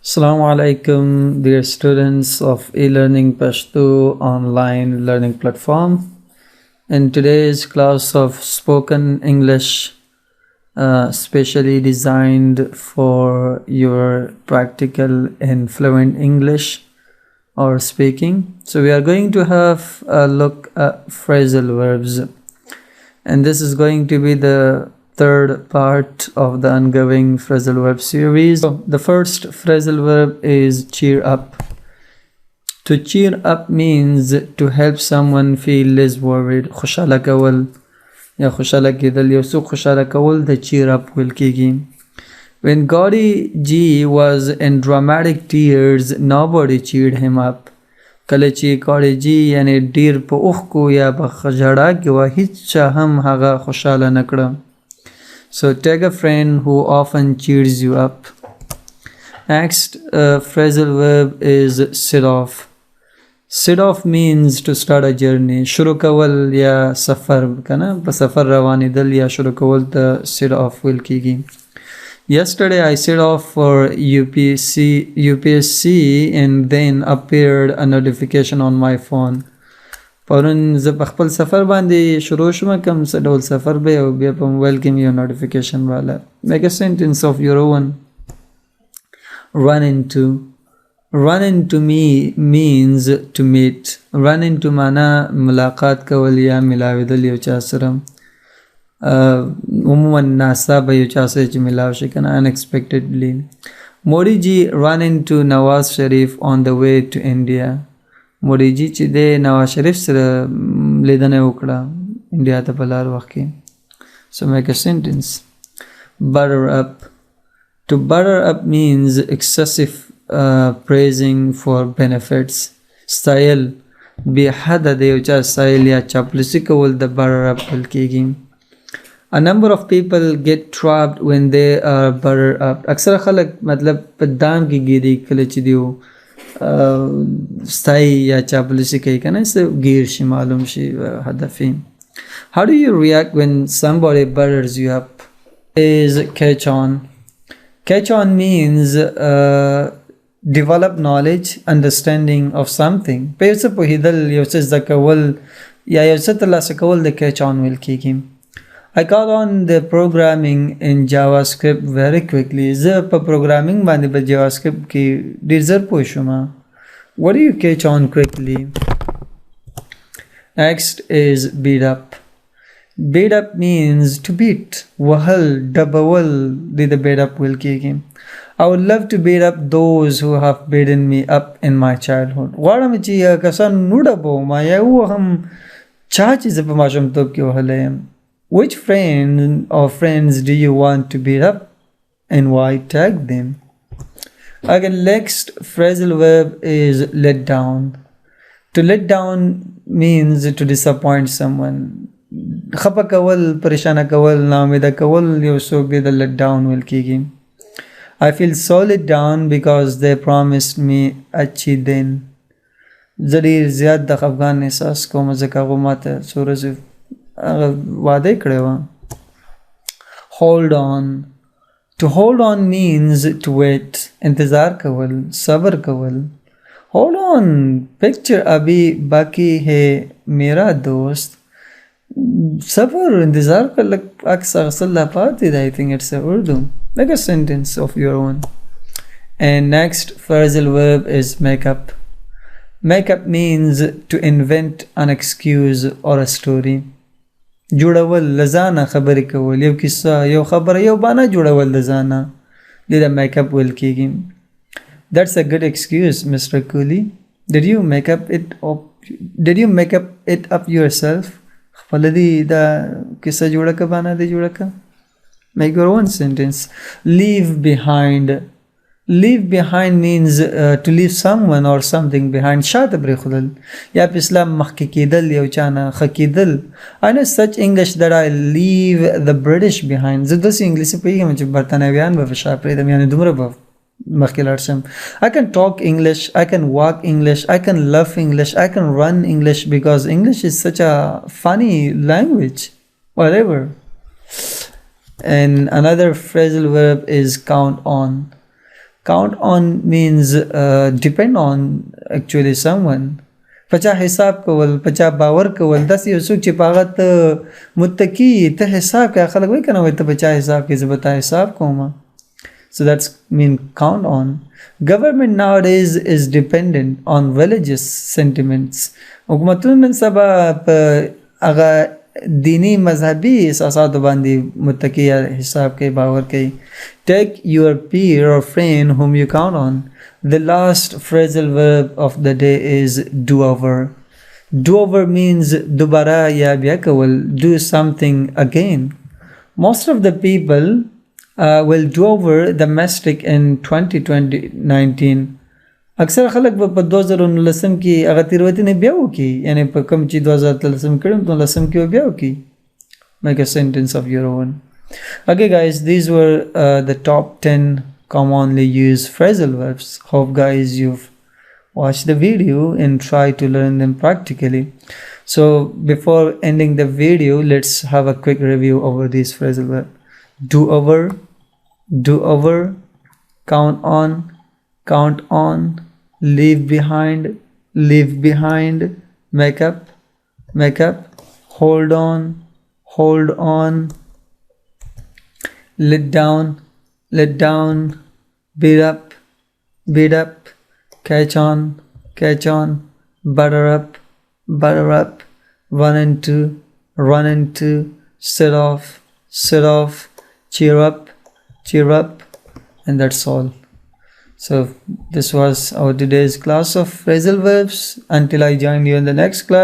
Assalamu alaikum, dear students of e-learning Pashto online learning platform. In today's class of spoken English, specially designed for your practical and fluent English or speaking. So we are going to have a look at phrasal verbs. And this is going to be the third part of the ongoing phrasal verb series. So the first phrasal verb is cheer up. To cheer up means to help someone feel less worried. خوشاله کول یا خوشاله کېدل یو څوک خوشاله کول د cheer up ویل کېږي. When Gauri Ji was in dramatic tears, nobody cheered him up. کله چې ګاډي جی یعنی ډیر په اوښکو یا په خجړه کې وه هیڅ چا هم هغه خوشاله نه کړه. So take a friend who often cheers you up. Next phrasal verb is set off. Set off means to start a journey. شروع کول یا سفر کنه په سفر روانېدل یا شروع کول ته set off ویل کېږي. Yesterday I set off for UPSC and then appeared a notification on my phone. پرون زه په خپل سفر باندې شروع شوم کوم څه ډول سفر به او بیا په موبایل کې مې یو نوټیفیکیشن راغله. Make a sentence of your own. Run into. Run into me means to meet. Run into معنا ملاقات کول یا ملاویدل یو چا سره. عموما ناڅاپه یو چا سره چې ملاو شي کنه unexpectedly. Modi ji ran into Nawaz Sharif on the way to India. مودي جي چې د نواز شریف سره لیدنه وکړه انډیا ته په لار وخت کې. So make a sentence. Butter up. To butter up means excessive praising for benefits. Style بې حده د یو چا style یا چاپلوسي کول د butter up ویل کېږي. A number of people get trapped when they are buttered up. اکثره خلک مطلب په دام کې ګیري کله چې دیو ستای یا چاپلوسی کوي کنه گیر شي معلوم شي هدفي. How do you react when somebody butters you up? Is catch on. Catch on means develop knowledge, understanding of something. په یو څه پوهېدل یو څه زده کول یا یو څه ترلاسه کول د catch on ویل کېږي. I got on the programming in JavaScript very quickly. زه په پروګرامینګ باندې په JavaScript کې ډېر زر پوه شوم. What do you catch on quickly? Next is beat up. Beat up means to beat. وهل ډبول د beat up ویل کېږي. I would love to beat up those who have beaten me up in my childhood. غواړم چې کسان وډبوم یا وهم چا چې زه په ماشومتوب کې وهلی یم. Which friend or friends do you want to beat up and why? Tag them. Again, next phrasal verb is let down. To let down means to disappoint someone. خپه کول، پریشانه کول، ناامیده کول یو څوک دی د let down ویل کېږي. I feel so let down because they promised me اچھی دن. زه ډېر زیات د خفګان احساس کوم ځکه هغو ماته څو ورځې وعده کړی وه. Hold on. To hold on means to wait. انتظار کول، صبر کول. Hold on. Picture ابھی باقی ہے میرا دوست. صبر انتظار کر لگ اکثر صلاح پاتی I think it's a Urdu. Like a sentence of your own. And next phrasal verb is make up. Make up means to invent an excuse or a story. جوړول لزانه خبرې کول یو کیسه یو خبره یو بانه جوړول لزانه دې د میک اپ ویل کېږي. That's a good excuse, Mr. Cooley. Did you make it up yourself? خپل دې دا کیسه جوړه که بانه دې جوړه که. Make your own sentence. Leave behind. Leave behind means to leave someone or something behind. شاته پرېښودل یا په اسلام مخکې کېدل یو چا نه ښه کېدل. I know such English that I leave the British behind. زه داسې انګلیسي پوهېږم چې برطانویان به په شا پرېږدم یعنې دومره به مخکې لاړ شم. I can talk English, I can walk English, I can love English, I can run English because English is such a funny language. Whatever. And another phrasal verb is count on. count on means depend on actually someone. پچا حساب کول پچا باور کول داسې یو څوک چې په هغه ته متکی ته حساب کوي خلک وایي که نه وایي ته په چا حساب کوې زه به تا حساب کوم. So that's mean count on. Government nowadays is dependent on religious sentiments. حکومتونه نن سبا په هغه دینی مذهبي احساساتو باندې متکی یا حساب کوي باور کوي. Take your peer or friend whom you count on. The last phrasal verb of the day is do over. Do over means dobara ya bia kawal, do something again. Most of the people will do over the domestic in 2019. اکثر خلک په 2019 کې هغه تیروتنې بیا وکړي یعنی په کوم چې 2013 کړم 2019 کې بیا وکړي. Make a sentence of your own. Okay guys, these were the top 10 commonly used phrasal verbs. Hope guys you've watched the video and try to learn them practically. So before ending the video, let's have a quick review over these phrasal verbs. Do over, count on, leave behind, make up, hold on, let down, beat up, catch on, butter up, run into, set off, cheer up, and that's all. So this was our today's class of phrasal verbs. Until I join you in the next class.